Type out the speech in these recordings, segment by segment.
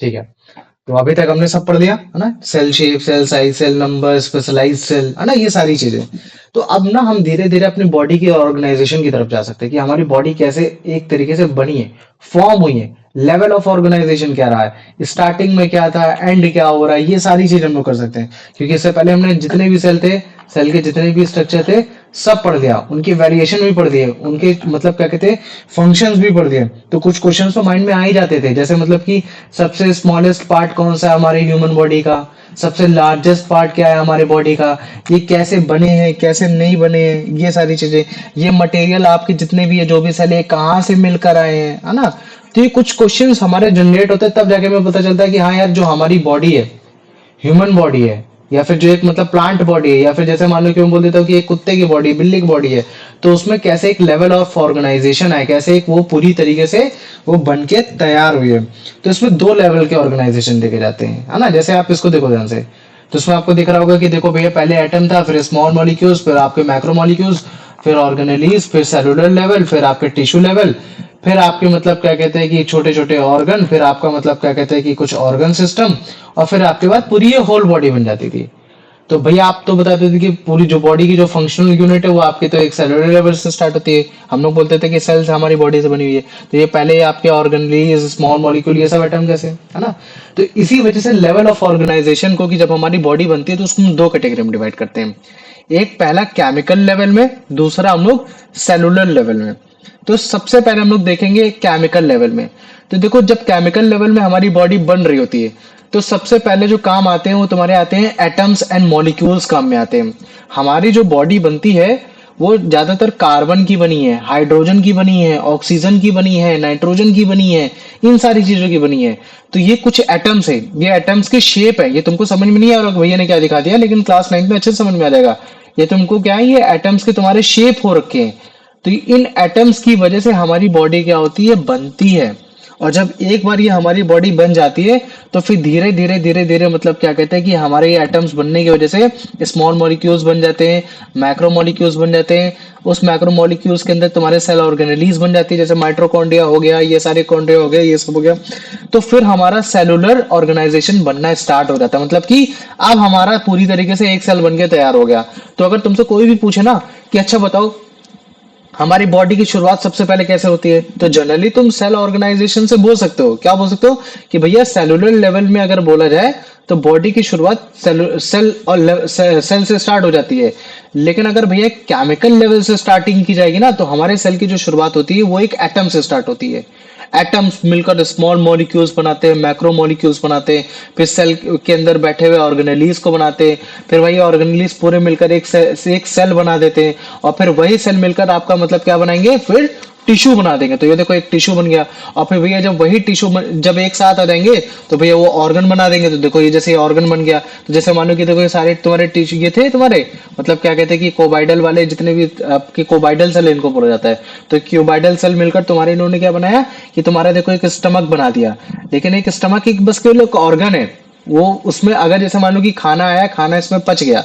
ठीक है। तो अभी तक हमने सब पढ़ लिया है ना, cell shape, cell size, cell number, specialise cell, है ना, ये सारी चीजें। तो अब ना हम धीरे धीरे अपनी बॉडी की ऑर्गेनाइजेशन की तरफ जा सकते हैं कि हमारी बॉडी कैसे एक तरीके से बनी है, फॉर्म हुई है, लेवल ऑफ ऑर्गेनाइजेशन क्या रहा है, स्टार्टिंग में क्या था, एंड क्या हो रहा है, ये सारी चीज हम लोग कर सकते हैं। क्योंकि इससे पहले हमने जितने भी सेल थे, सेल के जितने भी स्ट्रक्चर थे, सब पढ़ लिया, उनकी वेरिएशन भी पढ़ दिए, उनके मतलब क्या कहते हैं फंक्शंस भी पढ़ दिए। तो कुछ क्वेश्चंस तो माइंड में आ ही जाते थे, जैसे मतलब कि सबसे स्मॉलेस्ट पार्ट कौन सा है हमारे ह्यूमन बॉडी का, सबसे लार्जेस्ट पार्ट क्या है हमारे बॉडी का, ये कैसे बने हैं, कैसे नहीं बने हैं, ये सारी चीजें, ये मटेरियल आपके जितने भी है, जो भी सेल है, कहाँ से मिलकर आए हैं, है ना। तो ये कुछ क्वेश्चंस हमारे जनरेट होते हैं, तब जाके हमें पता चलता है कि हाँ यार, जो हमारी बॉडी है, ह्यूमन बॉडी है, या फिर जो एक मतलब प्लांट बॉडी है, या फिर जैसे मान लो कि मैं बोल देता हूँ कि एक कुत्ते की बॉडी, बिल्ली की बॉडी है, तो उसमें कैसे एक लेवल ऑफ ऑर्गेनाइजेशन है, कैसे एक वो पूरी तरीके से वो बन के तैयार हुई है। तो इसमें दो लेवल के ऑर्गेनाइजेशन देखे जाते हैं, है ना। जैसे आप इसको देखो ध्यान से, तो उसमें आपको दिख रहा होगा कि देखो भैया, पहले एटम था, फिर स्मॉल मॉलिक्यूल्स, फिर आपके मैक्रो मॉलिक्यूल्स, फिर ऑर्गेनेलीज, फिर सेलुलर लेवल, फिर आपके टिश्यू लेवल, फिर आपके मतलब क्या कहते हैं कि छोटे छोटे ऑर्गन, फिर आपका मतलब क्या कहते हैं कि कुछ ऑर्गन सिस्टम, और फिर आपके बाद पूरी ये होल बॉडी बन जाती थी। तो भैया आप तो बताते थे कि पूरी जो बॉडी की जो फंक्शनल यूनिट है वो आपके तो एक सेलुलर लेवल से स्टार्ट होती है। हम लोग बोलते थे कि सेल्स हमारी बॉडी से बनी हुई है, तो ये पहले आपके ऑर्गनलीज, स्मॉल मॉलिक्यूल, ये सब एटम कैसे, है ना। तो इसी वजह से लेवल ऑफ ऑर्गेनाइजेशन को, कि जब हमारी बॉडी बनती है तो उसको हम दो कैटेगरी में डिवाइड करते हैं। एक पहला केमिकल लेवल में, दूसरा हम लोग सेलुलर लेवल में। तो सबसे पहले हम लोग देखेंगे केमिकल लेवल में। तो देखो, जब केमिकल लेवल में हमारी बॉडी बन रही होती है, तो सबसे पहले जो काम आते हैं वो तुम्हारे आते हैं एटम्स एंड मॉलिक्यूल्स काम में आते हैं। हमारी जो बॉडी बनती है वो ज्यादातर कार्बन की बनी है, हाइड्रोजन की बनी है, ऑक्सीजन की बनी है, नाइट्रोजन की बनी है, इन सारी चीजों की बनी है। तो ये कुछ एटम्स है, ये एटम्स की शेप है, ये तुमको समझ में नहीं आ रहा भैया ने क्या दिखा दिया, लेकिन क्लास 9 में अच्छे से समझ में आ जाएगा। ये तुमको क्या है, ये एटम्स के तुम्हारे शेप हो रखे हैं। तो इन एटम्स की वजह से हमारी बॉडी क्या होती है, बनती है। और जब एक बार ये हमारी बॉडी बन जाती है, तो फिर धीरे धीरे धीरे धीरे मतलब क्या कहते हैं कि हमारे ये एटम्स बनने की वजह से स्मॉल मॉलिक्यूल्स बन जाते हैं, मैक्रो मॉलिक्यूल्स बन जाते हैं। उस मैक्रो मॉलिक्यूल्स के अंदर तुम्हारे सेल ऑर्गेनेलीज बन जाती है, जैसे माइटोकॉन्ड्रिया हो गया, ये सारे कॉन्ड्रिया हो गया, ये सब हो गया। तो फिर हमारा सेलुलर ऑर्गेनाइजेशन बनना स्टार्ट हो जाता है, मतलब कि अब हमारा पूरी तरीके से एक सेल बन के तैयार हो गया। तो अगर तुमसे कोई भी पूछे ना कि अच्छा बताओ हमारी बॉडी की शुरुआत सबसे पहले कैसे होती है, तो जनरली तुम सेल ऑर्गेनाइजेशन से बोल सकते हो, क्या बोल सकते हो कि भैया सेलुलर लेवल में अगर बोला जाए तो बॉडी की शुरुआत सेल से स्टार्ट हो जाती है। लेकिन अगर भैया केमिकल लेवल से स्टार्टिंग की जाएगी ना, तो हमारे सेल की जो शुरुआत होती है वो एक एटम से स्टार्ट होती है। एटम्स मिलकर स्मॉल मॉलिक्यूल्स बनाते हैं, मैक्रो मॉलिक्यूल्स बनाते हैं, फिर सेल के अंदर बैठे हुए ऑर्गेनेलीज को बनाते हैं, फिर वही ऑर्गेनेलीज पूरे मिलकर एक सेल बना देते हैं, और फिर वही सेल मिलकर आपका मतलब क्या बनाएंगे, फिर टिश्यू बना देंगे। तो ये देखो एक टिश्यू बन गया। और फिर भैया जब वही टिश्यू जब एक साथ आ जाएंगे तो भैया वो ऑर्गन बना देंगे। तो देखो ये जैसे ऑर्गन बन गया, तो जैसे मानो कि देखो ये सारे तुम्हारे टिश्यू ये थे तुम्हारे मतलब क्या कहते हैं कि कोबाइडल वाले जितने भी आपके कोबाइडल सेल इनको बोला जाता है। तो क्यूबाइडल सेल मिलकर तुम्हारे इन्होंने क्या बनाया कि तुम्हारा देखो एक स्टमक बना दिया। लेकिन एक स्टमक एक बस केवल एक ऑर्गन है, वो उसमें अगर जैसे मान लो कि खाना आया, खाना इसमें पच गया,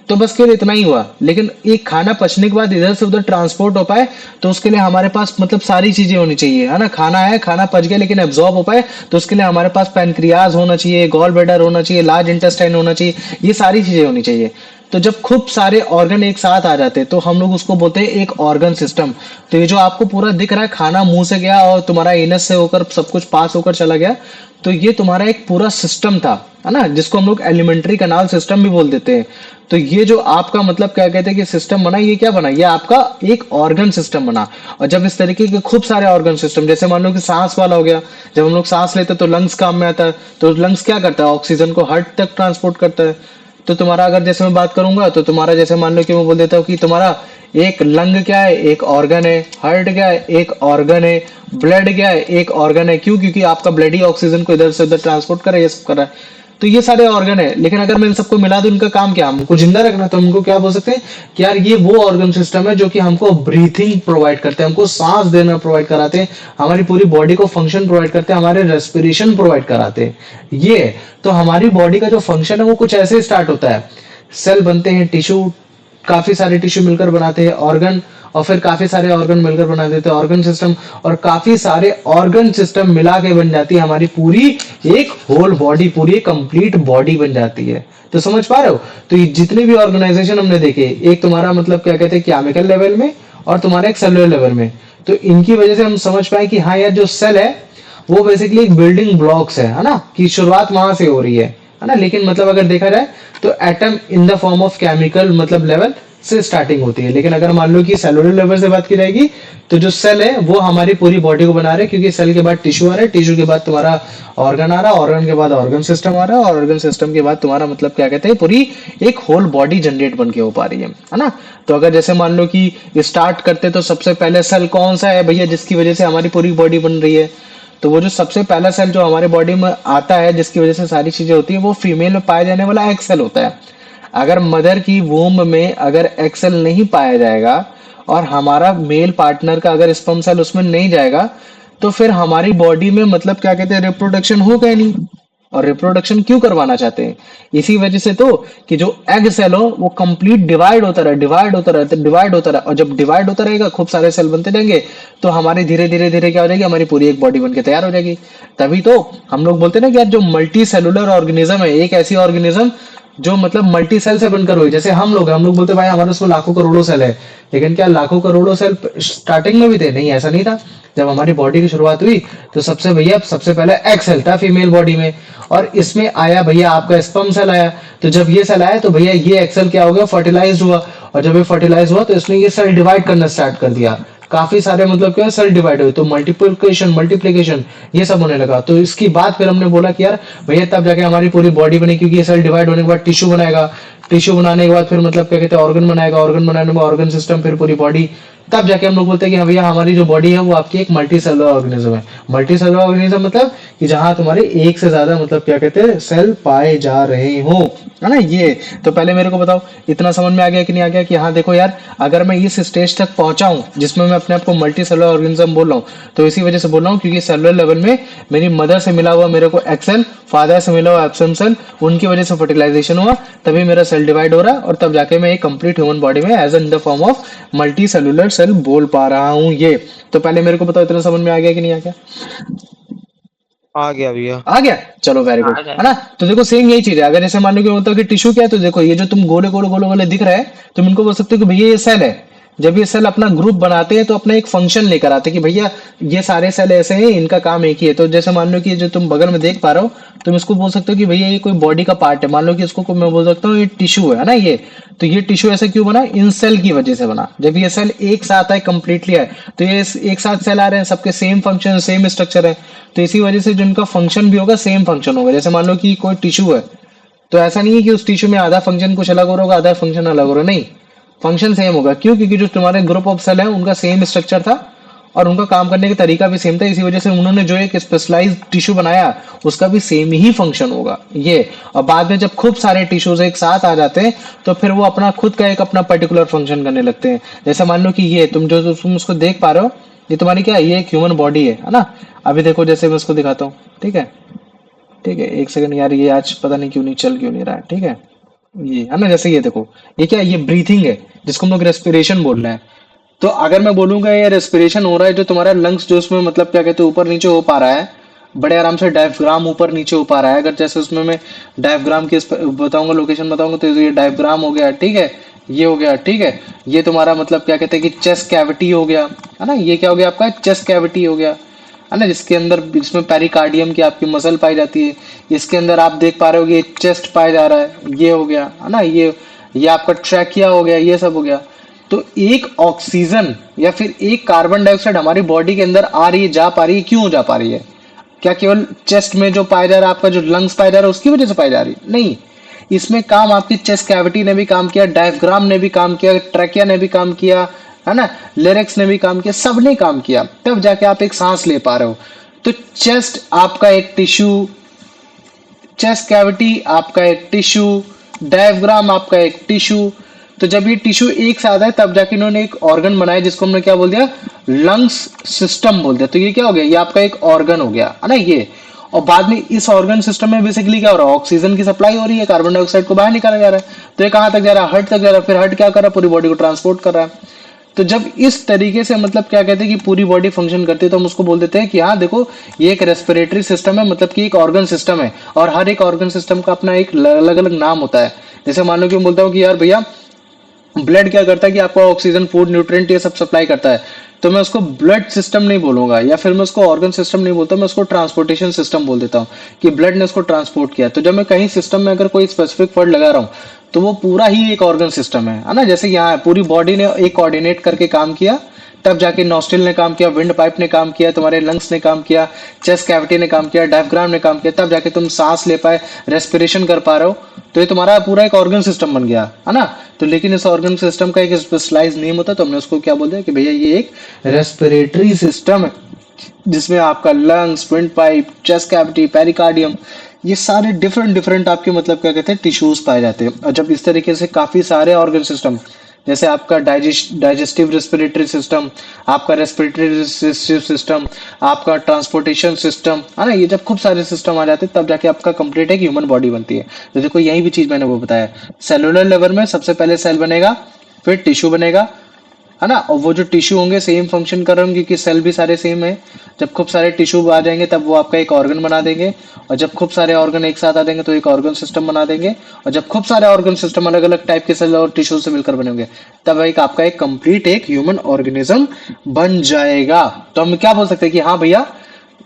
तो बस केवल इतना ही हुआ। लेकिन एक खाना पचने के बाद इधर से उधर ट्रांसपोर्ट हो पाए, तो उसके लिए हमारे पास मतलब सारी चीजें होनी चाहिए, है ना। खाना है, खाना पच गया, लेकिन एब्जॉर्ब हो पाए तो उसके लिए हमारे पास पैनक्रियाज होना चाहिए, गॉल ब्लैडर होना चाहिए, लार्ज इंटेस्टाइन होना चाहिए, ये सारी चीजें होनी चाहिए। तो जब खूब सारे ऑर्गन एक साथ आ जाते हैं तो हम लोग उसको बोलते हैं एक ऑर्गन सिस्टम। तो ये जो आपको पूरा दिख रहा है, खाना मुंह से गया और तुम्हारा एनस से होकर सब कुछ पास होकर चला गया, तो ये तुम्हारा एक पूरा सिस्टम था, है ना, जिसको हम लोग एलिमेंट्री कैनाल सिस्टम भी बोल देते हैं। तो ये जो आपका मतलब क्या कहते हैं कि सिस्टम बना, ये क्या बना, ये आपका एक ऑर्गन सिस्टम बना। और जब इस तरीके के खूब सारे ऑर्गन सिस्टम, जैसे मान लो कि सांस वाला हो गया, जब हम लोग सांस लेते हैं तो लंग्स काम में आता है। तो लंग्स क्या करता है, ऑक्सीजन को हार्ट तक ट्रांसपोर्ट करता है। तो तुम्हारा अगर जैसे मैं बात करूंगा तो तुम्हारा जैसे मान लो कि मैं बोल देता हूँ कि तुम्हारा एक लंग क्या है, एक ऑर्गन है, हार्ट क्या है, एक ऑर्गन है, ब्लड क्या है, एक ऑर्गन है। क्यों? क्योंकि आपका ब्लड ही ऑक्सीजन को इधर से उधर ट्रांसपोर्ट कर रहा है, ये सब कर रहा है। तो ये सारे ऑर्गन है। लेकिन अगर मैं इन सबको मिला दूं, इनका काम क्या, हमको जिंदा रखना, तो हमको क्या बोल सकते हैं कि यार ये वो ऑर्गन सिस्टम है जो कि हमको ब्रीथिंग प्रोवाइड करते हैं, हमको सांस देना प्रोवाइड कराते हैं, हमारी पूरी बॉडी को फंक्शन प्रोवाइड करते हैं, हमारे रेस्पिरेशन प्रोवाइड कराते हैं। ये तो हमारी बॉडी का जो फंक्शन है वो कुछ ऐसे स्टार्ट होता है। सेल बनते हैं, टिश्यू, काफी सारे टिश्यू मिलकर बनाते हैं ऑर्गन, और फिर काफी सारे ऑर्गन मिलकर बना देते हैं ऑर्गन सिस्टम, और काफी सारे ऑर्गन सिस्टम मिला के बन जाती है हमारी पूरी एक होल बॉडी, पूरी कंप्लीट बॉडी बन जाती है। तो समझ पा रहे हो? तो ये जितने भी ऑर्गेनाइजेशन हमने देखे, एक तुम्हारा मतलब क्या कहते हैं केमिकल लेवल में, और तुम्हारा एक सेलुलर लेवल में, तो इनकी वजह से हम समझ पाए कि हाँ यार जो सेल है वो बेसिकली एक बिल्डिंग ब्लॉक्स है ना, कि शुरुआत वहां से हो रही है ना। लेकिन मतलब अगर देखा जाए तो atom in the form of chemical मतलब लेवल से स्टार्टिंग होती है। लेकिन अगर मान लो कि सेलुलर लेवल से बात की जाएगी तो जो सेल है वो हमारी पूरी बॉडी को बना रहे हैं, क्योंकि सेल के बाद टिश्यू आ रहा है, टिश्यू के बाद तुम्हारा ऑर्गन आ रहा है, ऑर्गन के बाद ऑर्गन सिस्टम आ रहा है, और ऑर्गन सिस्टम के बाद तुम्हारा मतलब क्या कहते हैं पूरी एक होल बॉडी जनरेट बन के हो पा रही है ना। तो अगर जैसे मान लो कि स्टार्ट करते तो सबसे पहले सेल कौन सा है भैया जिसकी वजह से हमारी पूरी बॉडी बन रही है? तो वो जो सबसे पहला सेल जो हमारे बॉडी में आता है जिसकी वजह से सारी चीजें होती है, वो फीमेल में पाया जाने वाला एग सेल होता है। अगर मदर की वूम्ब में अगर एग सेल नहीं पाया जाएगा और हमारा मेल पार्टनर का अगर स्पर्म सेल उसमें नहीं जाएगा, तो फिर हमारी बॉडी में मतलब क्या कहते हैं रिप्रोडक्शन होगा ही नहीं। और रिप्रोडक्शन क्यों करवाना चाहते हैं? इसी वजह से तो कि जो एग सेल हो वो कंप्लीट डिवाइड होता रहे, डिवाइड होता रहे, डिवाइड होता रहे, और जब डिवाइड होता रहेगा खूब सारे सेल बनते जाएंगे, तो हमारे धीरे धीरे धीरे क्या हो जाएगी, हमारी पूरी एक बॉडी बनके तैयार हो जाएगी। तभी तो हम लोग बोलते हैं ना कि यार जो मल्टी सेलुलर ऑर्गेनिज्म है, एक ऐसी ऑर्गेनिज्म जो मतलब मल्टी सेल से बनकर हुई। जैसे हम लोग बोलते हैं भाई हमारे उसमें लाखों करोड़ों सेल है, लेकिन क्या लाखों करोड़ों सेल स्टार्टिंग में भी थे? नहीं, ऐसा नहीं था। जब हमारी बॉडी की शुरुआत हुई तो सबसे पहले एग सेल था फीमेल बॉडी में, और इसमें आया भैया आपका स्पर्म सेल आया। तो जब ये सेल आया तो भैया ये एग सेल क्या हो गया, फर्टिलाइज हुआ, और जब ये फर्टिलाइज हुआ तो इसने ये सेल डिवाइड करना स्टार्ट कर दिया। काफी सारे मतलब क्या सेल डिवाइड हुए, तो मल्टीप्लिकेशन मल्टीप्लिकेशन ये सब होने लगा। तो इसकी बात फिर हमने बोला कि यार भैया तब जाके हमारी पूरी बॉडी बनी, क्योंकि ये सेल डिवाइड होने के बाद टिश्यू बनाएगा, टिश्यू बनाने के बाद फिर मतलब क्या कहते हैं ऑर्गन बनाएगा, ऑर्गन बनाने में ऑर्गन सिस्टम, फिर पूरी बॉडी। तब जाके हम लोग बोलते हैं कि हाँ भैया हमारी जो बॉडी है वो आपकी एक मल्टी सेलुलर ऑर्गेनिज्म है। मल्टी सेलुलर ऑर्गेनिज्म मतलब कि जहां तुम्हारे एक से ज्यादा मतलब क्या कहते हैं सेल पाए जा रहे हो, है ना। ये तो पहले मेरे को बताओ इतना समझ में आ गया कि नहीं आ गया कि हाँ देखो यार अगर मैं इस स्टेज तक पहुंचा हूं जिसमें मैं अपने आप को मल्टी सेलुलर ऑर्गेनिज्म बोल रहा हूँ, तो इसी वजह से बोल रहा हूँ क्योंकि सेलुलर लेवल में मेरी मदर से मिला हुआ मेरे को एक्स सेल, फादर से मिला हुआ एप्सम सेल, उनकी वजह से फर्टिलाइजेशन हुआ, तभी मेरा सेल डिवाइड हो रहा है, और तब जाके मैं एक कंप्लीट ह्यूमन बॉडी में as in the form of multicellular cell बोल पा रहा हूँ। ये तो पहले मेरे को बताओ इतना समझ में आ गया कि नहीं आ गया? आ गया भैया। आ गया, चलो वेरी गुड, है ना। तो देखो सेम यही चीज है। अगर जैसे मान लो कि होता है कि टिश्यू क्या है, तो देखो ये जो तुम गोले गोले गोले गोले दिख रहा है, तुम इनको बोल सकते हो कि भैया ये सेल है। जब ये सेल अपना ग्रुप बनाते हैं तो अपना एक फंक्शन लेकर आते हैं कि भैया ये सारे सेल ऐसे हैं, इनका काम एक ही है। तो जैसे मान लो कि जो तुम बगल में देख पा रहे हो, तुम इसको बोल सकते हो कि भैया ये कोई बॉडी का पार्ट है। मान लो कि इसको मैं बोल सकता हूँ ये टिश्यू है ना, ये तो ये टिश्यू ऐसे क्यों बना? इन सेल की वजह से बना। जब ये सेल एक साथ है कंप्लीटली है, तो ये एक साथ सेल आ रहे हैं, सबके सेम फंक्शन सेम स्ट्रक्चर है, तो इसी वजह से जिनका फंक्शन भी होगा सेम फंक्शन होगा। जैसे मान लो कि कोई टिश्यू है, तो ऐसा नहीं है कि उस टिश्यू में आधा फंक्शन कुछ अलग हो रहा होगा, आधा फंक्शन अलग हो रहा, नहीं, फंक्शन सेम होगा। क्यों? क्योंकि जो तुम्हारे ग्रुप ऑफ सेल है उनका सेम स्ट्रक्चर था और उनका काम करने का तरीका भी सेम था, इसी वजह से उन्होंने जो एक स्पेशलाइज्ड टिश्यू बनाया उसका भी सेम ही फंक्शन होगा ये। और बाद में जब खूब सारे टिश्यूज एक साथ आ जाते हैं तो फिर वो अपना खुद का एक अपना पर्टिकुलर फंक्शन करने लगते हैं। जैसे मान लो कि ये तुम उसको देख पा रहे हो, ये तुम्हारी क्या है, ये एक ह्यूमन बॉडी है ना। अभी देखो जैसे मैं उसको दिखाता हूँ, ठीक है, ठीक है, एक सेकंड यार, ये आज पता नहीं क्यों नहीं चल क्यों नहीं रहा है, ठीक है, ये है ना। जैसे ये देखो, ये क्या है, ये ब्रीथिंग है जिसको हम लोग रेस्पिरेशन बोल रहे हैं। तो अगर मैं बोलूंगा ये रेस्पिरेशन हो रहा है, जो तुम्हारा लंग्स जो उसमें मतलब क्या कहते हैं ऊपर नीचे हो पा रहा है, बड़े आराम से डायफ्राम ऊपर नीचे हो पा रहा है। अगर जैसे उसमें मैं डायफ्राम की बताऊंगा, लोकेशन बताऊंगा, तो ये डायफ्राम हो गया, ठीक है, ये हो गया, ठीक है। ये तुम्हारा मतलब क्या कहते हैं कि चेस्ट कैविटी हो गया, है ना। ये क्या हो गया आपका, चेस्ट कैविटी हो गया, है ना, जिसके अंदर इसमें पेरिकार्डियम की आपकी मसल पाई जाती है। इसके अंदर आप देख पा रहे हो कि चेस्ट पाया जा रहा है, ये हो गया, है ना। ये आपका ट्रैकिया हो गया, ये सब हो गया। तो एक ऑक्सीजन या फिर एक कार्बन डाइऑक्साइड हमारी बॉडी के अंदर आ रही है, जा पा रही है, क्यों जा पा रही है? क्या केवल चेस्ट में जो पाया जा रहा है, आपका जो लंग्स पाया जा रहा है उसकी वजह से पाई जा रही है? नहीं, इसमें काम आपकी चेस्ट कैविटी ने भी काम किया, डायफ्राम ने भी काम किया, ट्रैकिया ने भी काम किया, है ना, लेरिक्स ने भी काम किया, सबने काम किया, तब जाके आप एक सांस ले पा रहे हो। तो चेस्ट आपका एक टिश्यू, चेस्ट कैविटी आपका एक टिश्यू, डायफ्राम आपका एक टिश्यू। तो जब ये टिश्यू एक साथ है तब जाके इन्होंने एक ऑर्गन बनाया जिसको हमने क्या बोल दिया, लंग्स सिस्टम बोल दिया। तो ये क्या हो गया, ये आपका एक ऑर्गन हो गया, है ना ये। और बाद में इस ऑर्गन सिस्टम में बेसिकली क्या हो रहा है, ऑक्सीजन की सप्लाई हो रही है, कार्बन डाइऑक्साइड को बाहर निकाला जा रहा है। तो ये कहां तक जा रहा है, हार्ट तक जा रहा है। फिर हार्ट क्या कर रहा है, पूरी बॉडी को ट्रांसपोर्ट कर रहा है। तो जब इस तरीके से मतलब क्या कहते हैं कि पूरी बॉडी फंक्शन करती है तो हम उसको बोल देते हैं कि हाँ देखो ये एक रेस्पिरेटरी सिस्टम है, मतलब कि एक ऑर्गन सिस्टम है, और हर एक ऑर्गन सिस्टम का अपना एक अलग अलग नाम होता है। जैसे मान लो कि मैं बोलता हूँ कि यार भैया ब्लड क्या करता है कि आपको ऑक्सीजन, फूड, न्यूट्रिएंट ये सब सप्लाई करता है, तो मैं उसको ब्लड सिस्टम नहीं बोलूंगा, या फिर मैं उसको ऑर्गन सिस्टम नहीं बोलता, मैं उसको ट्रांसपोर्टेशन सिस्टम बोल देता हूँ कि ब्लड ने उसको ट्रांसपोर्ट किया। तो जब मैं कहीं सिस्टम में अगर कोई स्पेसिफिक वर्ड लगा रहा हूँ तो वो पूरा ही एक ऑर्गन सिस्टम है ना। जैसे यहाँ है, पूरी बॉडी ने एक कोऑर्डिनेट करके काम किया, तब जाके नॉस्ट्रिल ने काम किया, विंड पाइप ने काम किया, तुम्हारे लंग्स ने काम किया, चेस्ट कैविटी ने काम किया, डायफ्राम ने काम किया, तब जाके तुम सांस ले पाए, रेस्पिरेशन कर पा रहे हो। तो ये तुम्हारा पूरा एक ऑर्गन सिस्टम बन गया है ना। तो लेकिन इस ऑर्गन सिस्टम का एक स्पेशलाइज नेम होता है, तो हमने उसको क्या बोल दिया कि भैया ये एक रेस्पिरेटरी सिस्टम है, जिसमें आपका lungs, wind pipe, chest cavity, pericardium, ये सारे डिफरेंट डिफरेंट आपके मतलब क्या कहते हैं टिश्यूज पाए जाते हैं। और जब इस तरीके से काफी सारे ऑर्गन सिस्टम, जैसे आपका डाइजेस्टिव रेस्पिरेटरी सिस्टम, आपका रेस्पिरेटरी सिस्टम, आपका ट्रांसपोर्टेशन सिस्टम, है ना, ये जब खूब सारे सिस्टम आ जाते हैं तब जाके आपका कंप्लीट एक ह्यूमन बॉडी बनती है। तो देखो यही भी चीज मैंने वो बताया, सेलुलर लेवल में सबसे पहले सेल बनेगा, फिर टिश्यू बनेगा, है ना, और वो जो टिश्यू होंगे सेम फंक्शन कर रहे होंगे क्योंकि सेल भी सारे सेम है। जब खूब सारे टिश्यू आ जाएंगे तब वो आपका एक ऑर्गन बना देंगे, और जब खूब सारे ऑर्गन एक साथ आ जाएंगे तो एक ऑर्गन सिस्टम बना देंगे, और जब खूब सारे ऑर्गन सिस्टम अलग अलग टाइप के सेल और टिश्यू से मिलकर बनेंगे तब एक आपका एक कंप्लीट एक ह्यूमन ऑर्गेनिज्म बन जाएगा। तो हम क्या बोल सकते हैं कि हाँ भैया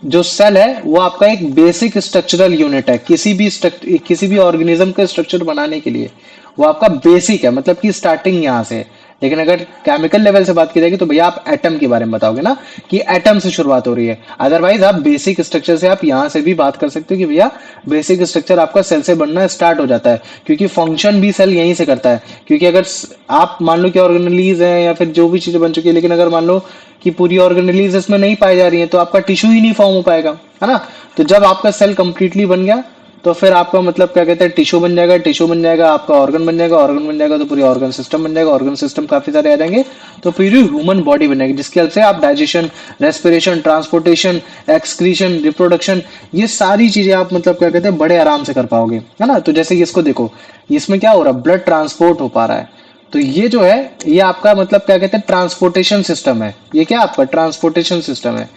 जो सेल है वो आपका एक बेसिक स्ट्रक्चरल यूनिट है, किसी भी ऑर्गेनिज्म का स्ट्रक्चर बनाने के लिए वो आपका बेसिक है, मतलब कि स्टार्टिंग यहाँ से है। लेकिन अगर केमिकल लेवल से बात की जाएगी तो भैया आप एटम के बारे में बताओगे ना कि एटम से शुरुआत हो रही है। अदरवाइज आप बेसिक स्ट्रक्चर से आप यहाँ से भी बात कर सकते हो कि भैया बेसिक स्ट्रक्चर आपका सेल से बनना स्टार्ट हो जाता है, क्योंकि फंक्शन भी सेल यहीं से करता है। क्योंकि अगर आप मान लो कि ऑर्गेनलीज है या फिर जो भी चीजें बन चुकी है, लेकिन अगर मान लो कि पूरी ऑर्गेनलीज इसमें नहीं पाई जा रही है तो आपका टिश्यू ही नहीं फॉर्म हो पाएगा, है ना। तो जब आपका सेल कंप्लीटली बन गया तो फिर आपका मतलब क्या कहते हैं टिश्यू बन जाएगा, टिश्यू बन जाएगा आपका ऑर्गन बन जाएगा, ऑर्गन बन जाएगा तो पूरी ऑर्गन सिस्टम बन जाएगा, ऑर्गन सिस्टम काफी सारे आ जाएंगे तो पूरी ह्यूमन बॉडी बनेगी, जिसकी हेल्प से आप digestion, respiration, transportation, excretion, reproduction, ये सारी चीजें आप मतलब क्या कहते हैं बड़े आराम से कर पाओगे, है ना। तो जैसे कि इसको देखो, इसमें क्या हो रहा है, ब्लड ट्रांसपोर्ट हो पा रहा है। तो ये जो है ये आपका मतलब क्या कहते हैं ट्रांसपोर्टेशन सिस्टम है, ये क्या आपका ट्रांसपोर्टेशन सिस्टम है।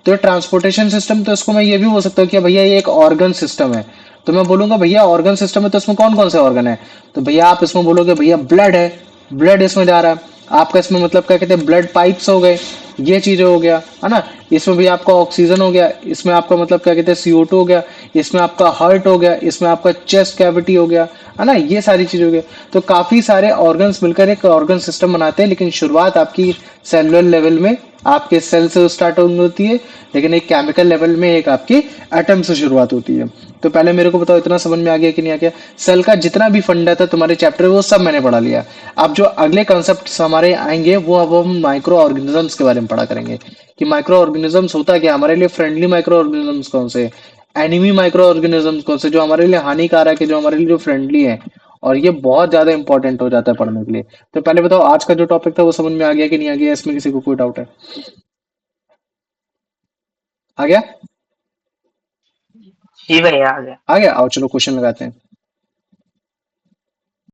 तो ट्रांसपोर्टेशन सिस्टम, तो इसको मैं ये भी बोल सकता हूँ कि भैया ये एक ऑर्गन सिस्टम है। तो मैं बोलूंगा भैया ऑर्गन सिस्टम है तो इसमें कौन कौन से ऑर्गन है, तो भैया आप इसमें बोलोगे भैया ब्लड है, ब्लड इसमें जा रहा है आपका, इसमें मतलब क्या कहते हैं ब्लड पाइप्स हो गए, ये चीजें हो गया, है ना। इसमें भी आपका ऑक्सीजन हो गया, इसमें आपका मतलब क्या कहते हैं CO2 हो गया, इसमें आपका हार्ट हो गया, इसमें आपका चेस्ट कैविटी हो गया, है ना, ये सारी चीजें हो गई। तो काफी सारे ऑर्गन्स मिलकर एक ऑर्गन सिस्टम बनाते हैं, लेकिन शुरुआत आपकी सेलुलर लेवल में आपके सेल से स्टार्ट होती है, लेकिन एक केमिकल लेवल में एक आपकी एटम से शुरुआत होती है। तो पहले मेरे को बताओ इतना समझ में आ गया कि नहीं आ गया, सेल का जितना भी फंडा था तुम्हारे चैप्टर में वो सब मैंने पढ़ा लिया। अब जो अगले कॉन्सेप्ट हमारे आएंगे वो अब हम माइक्रो ऑर्गेनिजम्स के बारे में पढ़ा करेंगे कि माइक्रो ऑर्गेनिजम्स होता क्या, हमारे लिए फ्रेंडली माइक्रो ऑर्गेनिजम्स कौन से, एनिमी माइक्रो ऑर्गेनिजम्स कौन से, जो हमारे लिए हानिकारक है, जो हमारे लिए जो फ्रेंडली है। और ये बहुत ज्यादा इंपॉर्टेंट हो जाता है पढ़ने के लिए। तो पहले बताओ आज का जो टॉपिक था वो समझ में आ गया कि नहीं आ गया, इसमें किसी को कोई डाउट है, आ गया? जी भैया आ गया। आ गया, आओ चलो क्वेश्चन लगाते हैं।